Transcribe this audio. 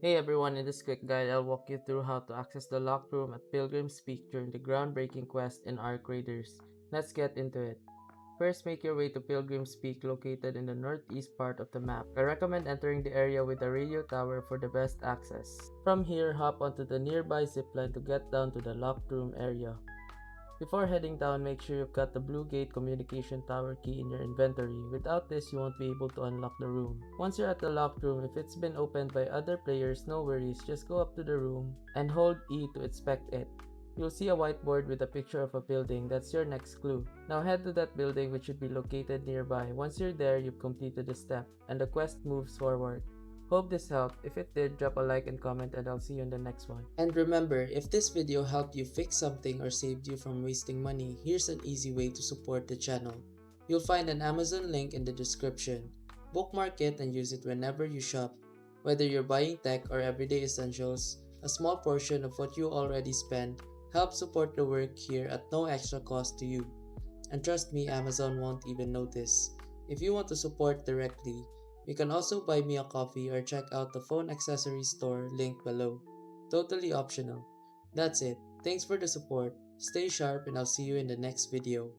Hey everyone, in this quick guide, I'll walk you through how to access the locked room at Pilgrim's Peak during the groundbreaking quest in Ark Raiders. Let's get into it. First, make your way to Pilgrim's Peak located in the northeast part of the map. I recommend entering the area with a radio tower for the best access. From here, hop onto the nearby zipline to get down to the locked room area. Before heading down, make sure you've got the Blue Gate communication tower key in your inventory. Without this, you won't be able to unlock the room. Once you're at the locked room, if it's been opened by other players, no worries, just go up to the room and hold E to inspect it. You'll see a whiteboard with a picture of a building. That's your next clue. Now head to that building, which should be located nearby. Once you're there, you've completed the step, and the quest moves forward. Hope this helped. If it did, drop a like and comment, and I'll see you in the next one. And remember, if this video helped you fix something or saved you from wasting money, here's an easy way to support the channel. You'll find an Amazon link in the description. Bookmark it and use it whenever you shop. Whether you're buying tech or everyday essentials, a small portion of what you already spend helps support the work here at no extra cost to you. And trust me, Amazon won't even notice. If you want to support directly, you can also buy me a coffee or check out the phone accessories store link below. Totally optional. That's it. Thanks for the support. Stay sharp and I'll see you in the next video.